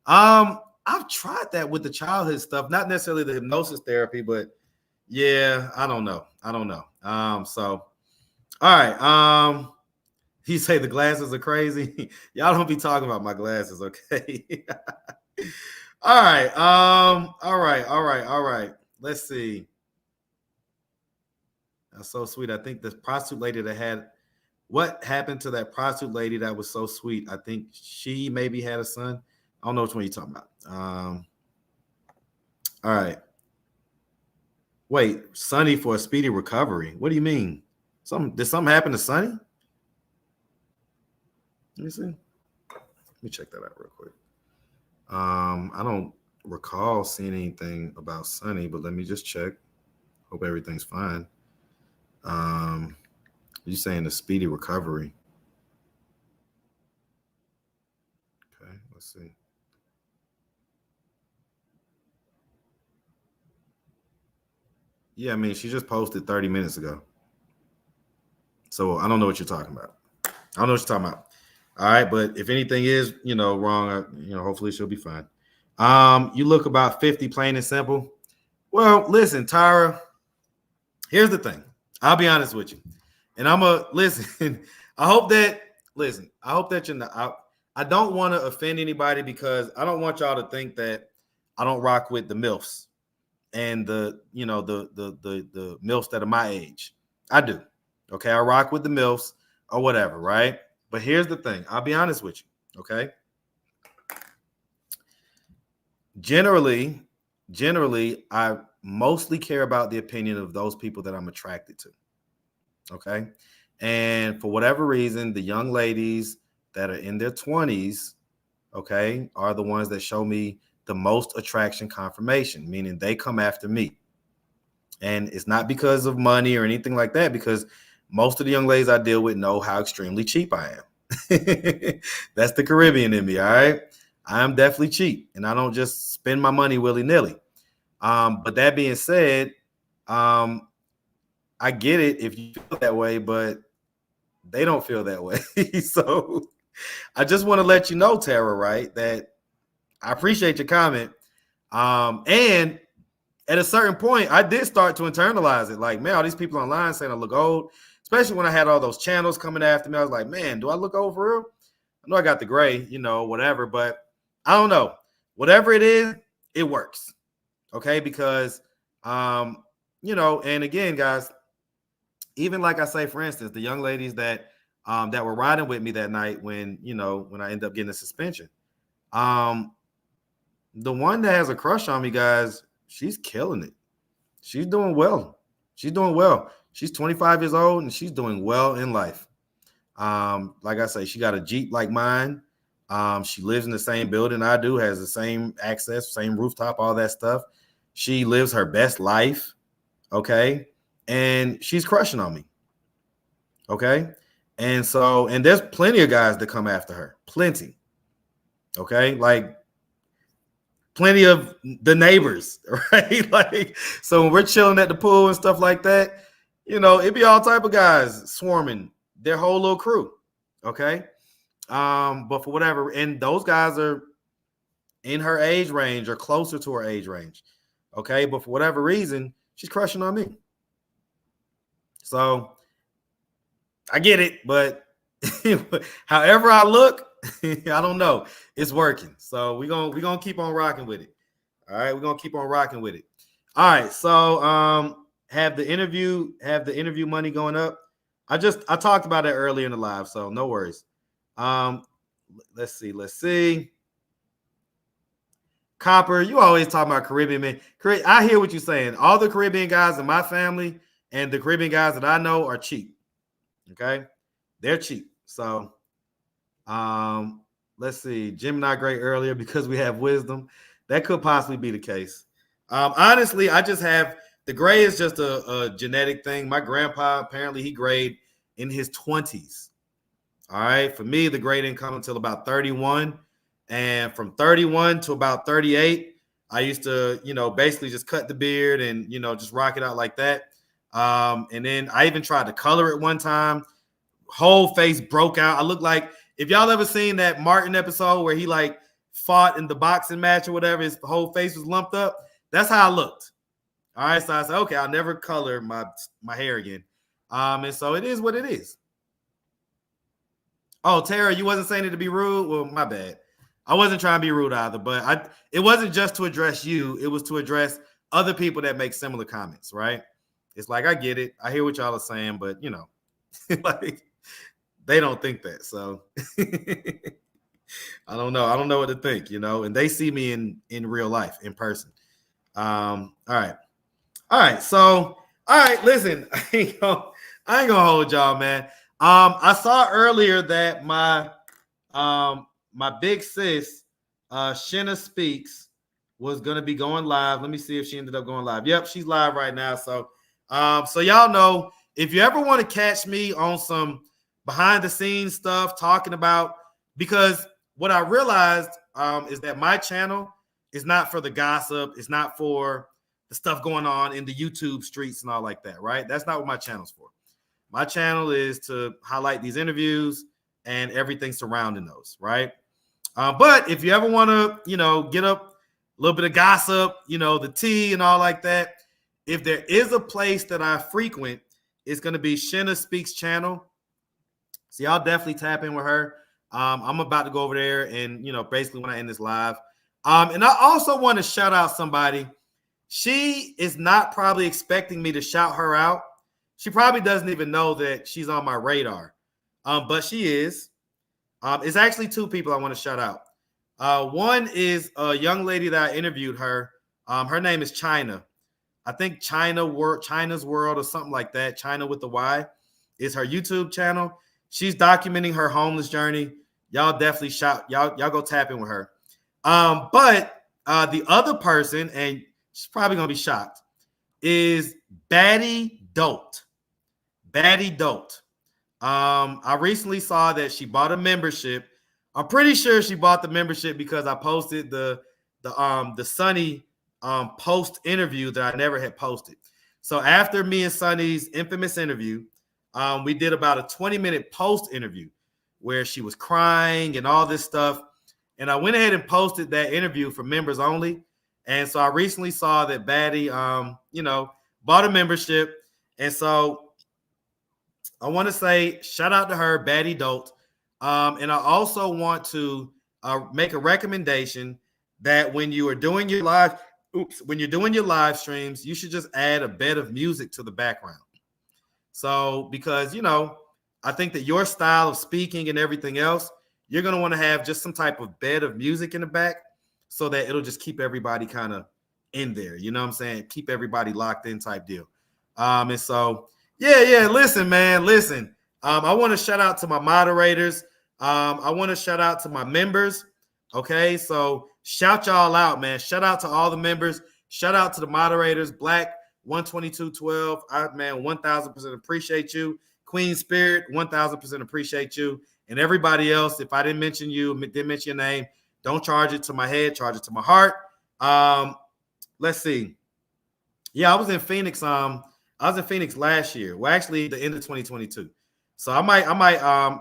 S1: I've tried that with the childhood stuff, not necessarily the hypnosis therapy, but yeah, I don't know. So all right. He say the glasses are crazy. Y'all don't be talking about my glasses, okay? All right. All right. Let's see. That's so sweet. I think the prostitute lady that had what happened to that prostitute lady that was so sweet? I think she maybe had a son. I don't know which one you're talking about. All right. Wait, Sonny for a speedy recovery. What do you mean? Did something happen to Sonny? Let me see. Let me check that out real quick. I don't recall seeing anything about Sonny, but let me just check. Hope everything's fine. You saying a speedy recovery? Okay, let's see. Yeah, I mean, she just posted 30 minutes ago. So I don't know what you're talking about. I don't know what you're talking about. All right, but if anything is, wrong, hopefully she'll be fine. You look about 50, plain and simple. Well, listen, Tyra, here's the thing. I'll be honest with you. And I'm a listen. I hope that you're not. I don't want to offend anybody because I don't want y'all to think that I don't rock with the MILFs and the MILFs that are my age. I do. Okay, I rock with the MILFs or whatever, right? But here's the thing. I'll be honest with you. Okay. Generally, I mostly care about the opinion of those people that I'm attracted to. Okay. And for whatever reason, the young ladies that are in their 20s, okay, are the ones that show me the most attraction confirmation, meaning they come after me. And it's not because of money or anything like that, because most of the young ladies I deal with know how extremely cheap I am. That's the Caribbean in me, all right? I am definitely cheap, and I don't just spend my money willy-nilly. But that being said, I get it if you feel that way, but they don't feel that way. So I just want to let you know, Tara, right, that I appreciate your comment. And at a certain point, I did start to internalize it. Like, man, all these people online saying I look old, especially when I had all those channels coming after me. I was like, man, do I look old for real? I know I got the gray, whatever, but I don't know. Whatever it is, it works. Okay, because and again, guys, even like I say, for instance, the young ladies that were riding with me that night when I end up getting a suspension, the one that has a crush on me, guys, she's killing it. She's doing well. She's 25 years old and she's doing well in life. Like I say, she got a Jeep like mine. She lives in the same building I do, has the same access, same rooftop, all that stuff. She lives her best life. Okay. And she's crushing on me. Okay. And there's plenty of guys that come after her. Plenty. Okay. Like plenty of the neighbors, right? Like, so when we're chilling at the pool and stuff like that, it'd be all type of guys swarming their whole little crew. Okay. But for whatever, and those guys are in her age range or closer to her age range. Okay. But for whatever reason, she's crushing on me. So I get it, but however I look, I don't know. It's working. So we're gonna keep on rocking with it. All right, we're gonna keep on rocking with it. All right, so have the interview money going up. I talked about it earlier in the live, so no worries. Let's see. Copper, you always talk about Caribbean men. I hear what you're saying. All the Caribbean guys in my family and the Caribbean guys that I know are cheap. Okay, they're cheap. So let's see. Jim not great earlier because we have wisdom. That could possibly be the case. Honestly, I just have the gray is just a genetic thing. My grandpa, apparently he grayed in his 20s. All right. For me, the gray didn't come until about 31. And from 31 to about 38, I used to, basically just cut the beard and, just rock it out like that. And then I even tried to color it one time. Whole face broke out. I look like, if y'all ever seen that Martin episode where he like fought in the boxing match or whatever, his whole face was lumped up. That's how I looked. All right. So I said, okay, I'll never color my hair again. And so it is what it is. Oh, Tara, you wasn't saying it to be rude? Well, my bad. I wasn't trying to be rude either, but it wasn't just to address you. It was to address other people that make similar comments, right? It's like, I get it. I hear what y'all are saying, but you know, like they don't think that. So I don't know. I don't know what to think, you know, and they see me in real life, in person. All right. All right. So, all right, listen, I ain't gonna hold y'all, man. I saw earlier that my big sis, Shenna Speaks, was gonna be going live. Let me see if she ended up going live. Yep, she's live right now. So so y'all know, if you ever want to catch me on some behind the scenes stuff, talking about, because what I realized is that my channel is not for the gossip, it's not for the stuff going on in the YouTube streets and all like that, right? That's not what my channel's for. My channel is to highlight these interviews and everything surrounding those, right? But if you ever want to, you know, get up a little bit of gossip, you know, the tea and all like that, if there is a place that I frequent, it's going to be Shenna Speaks channel. So y'all definitely tap in with her. I'm about to go over there and, you know, basically when I end this live. And I also want to shout out somebody. She is not probably expecting me to shout her out. She probably doesn't even know that she's on my radar. But she is. It's actually two people I want to shout out. One is a young lady that I interviewed her. Her name is China. I think China's World or something like that. China with the Y is her YouTube channel. She's documenting her homeless journey. Y'all definitely y'all go tap in with her. But the other person, and she's probably gonna be shocked, is Baddie Dolt. Baddie Dolt. I recently saw that she bought a membership. I'm pretty sure she bought the membership because I posted the Sunny post interview that I never had posted. So after me and Sunny's infamous interview, we did about a 20-minute post interview where she was crying and all this stuff. And I went ahead and posted that interview for members only. And so I recently saw that Baddie, you know, bought a membership. And so I want to say shout out to her, Baddie Dolt. And I also want to make a recommendation that when you are doing your live, when you're doing your live streams, you should just add a bed of music to the background. So, because, you know, I think that your style of speaking and everything else, you're going to want to have just some type of bed of music in the back so that it'll just keep everybody kind of in there. You know what I'm saying? Keep everybody locked in type deal. And so, yeah, listen, man, listen. I want to shout out to my moderators. I want to shout out to my members. Okay, so shout y'all out, man. Shout out to all the members. Shout out to the moderators. Black 12212. Man, 1000% appreciate you. Queen Spirit, 1000% appreciate you. And everybody else, if I didn't mention you, didn't mention your name, don't charge it to my head, charge it to my heart. Let's see. Yeah, I was in Phoenix. I was in Phoenix last year. Well, actually, the end of 2022. So I might.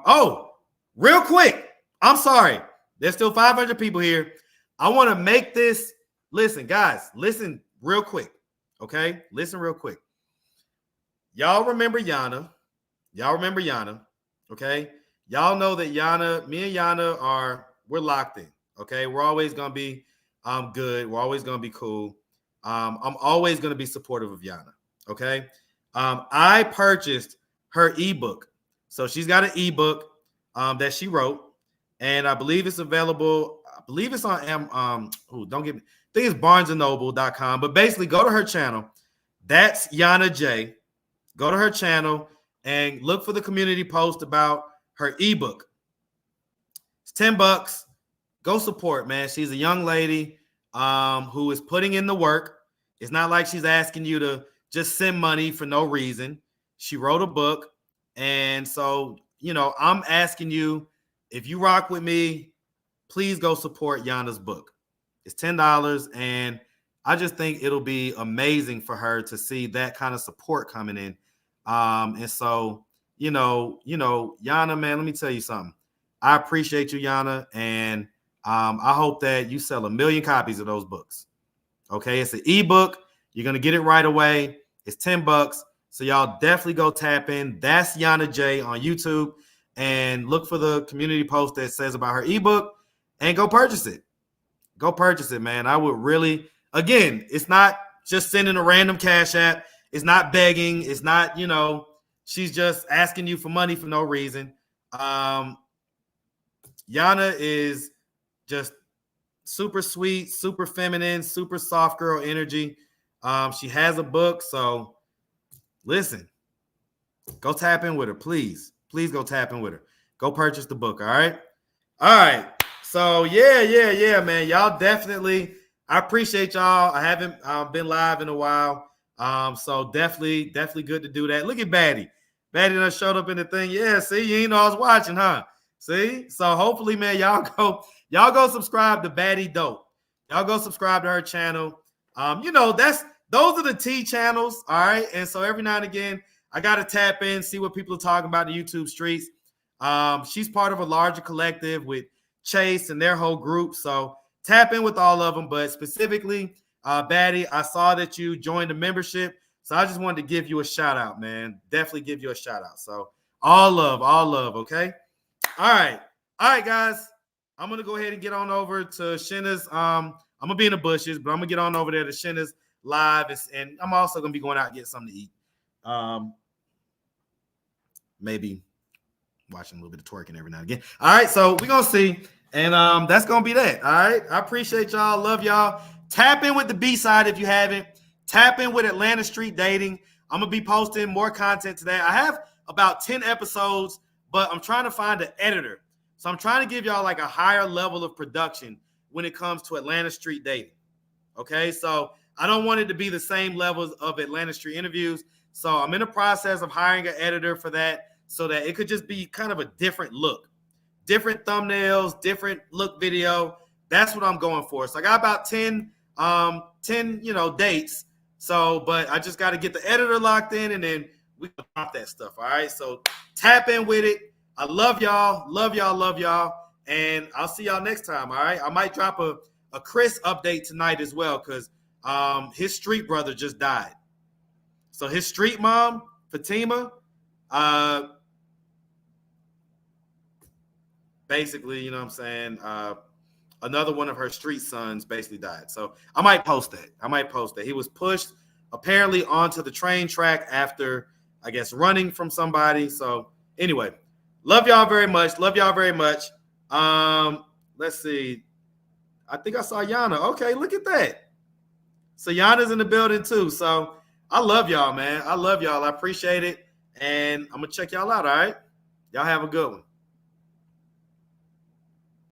S1: Oh, real quick. I'm sorry. There's still 500 people here. I want to make this. Listen, guys, listen real quick. Okay, listen real quick. Y'all remember Yana? Okay, y'all know that Yana, me and Yana we're locked in. Okay, we're always gonna be good. We're always gonna be cool. I'm always gonna be supportive of Yana. Okay, I purchased her ebook, so she's got an ebook that she wrote, and I believe it's available. I believe it's on don't get me. I think it's barnesandnoble.com, but basically go to her channel. That's Yana J. Go to her channel and look for the community post about her ebook. It's $10. Go support, man. She's a young lady who is putting in the work. It's not like she's asking you to just send money for no reason. She wrote a book. And so, you know, I'm asking you, if you rock with me, please go support Yana's book. It's $10. And I just think it'll be amazing for her to see that kind of support coming in. And so, you know, Yana, man, let me tell you something. I appreciate you, Yana. And I hope that you sell 1 million copies of those books. Okay, it's an ebook. You're gonna get it right away. It's $10. So y'all definitely go tap in. That's Yana J on YouTube, and look for the community post that says about her ebook. and go purchase it. Go purchase it, man. I would really, again, it's not just sending a random cash app. It's not begging. It's not, she's just asking you for money for no reason. Yana is just super sweet, super feminine, super soft girl energy. She has a book, so listen, go tap in with her, please. Please go tap in with her. Go purchase the book, all right? All right. So, yeah, man. Y'all definitely, I appreciate y'all. I haven't been live in a while. So definitely good to do that. Look at Batty. Batty done showed up in the thing. Yeah, see, you ain't know I was watching, huh? See? So hopefully, man, y'all go subscribe to Batty Dope. Y'all go subscribe to her channel. Those are the T channels, all right? And so every now and again, I got to tap in, see what people are talking about in the YouTube streets. She's part of a larger collective with Chase and their whole group. So tap in with all of them. But specifically, Batty, I saw that you joined the membership. So I just wanted to give you a shout out, man. Definitely give you a shout out. So all love, okay? All right, guys. I'm going to go ahead and get on over to Shenna's. I'm going to be in the bushes, but I'm going to get on over there to Shenna's live. And I'm also going to be going out and get something to eat. Maybe watching a little bit of twerking every now and again. All right, so we're going to see. And that's going to be that. All right, I appreciate y'all. Love y'all. Tap in with the B-side if you haven't. Tap in with Atlanta Street Dating. I'm going to be posting more content today. I have about 10 episodes, but I'm trying to find an editor. So I'm trying to give y'all like a higher level of production when it comes to Atlanta Street Dating. Okay, so I don't want it to be the same levels of Atlanta Street Interviews. So I'm in the process of hiring an editor for that so that it could just be kind of a different look, different thumbnails, different look video. That's what I'm going for. So I got about 10 dates. So, but I just got to get the editor locked in and then we can drop that stuff. All right. So tap in with it. I love y'all. And I'll see y'all next time. All right. I might drop a Chris update tonight as well because his street brother just died. So his street mom, Fatima, basically, you know what I'm saying? Another one of her street sons basically died. So I might post that. He was pushed apparently onto the train track after, I guess, running from somebody. So anyway, love y'all very much. Let's see. I think I saw Yana. Okay, look at that. So Yana's in the building too. So I love y'all, man. I appreciate it. And I'm going to check y'all out, all right? Y'all have a good one.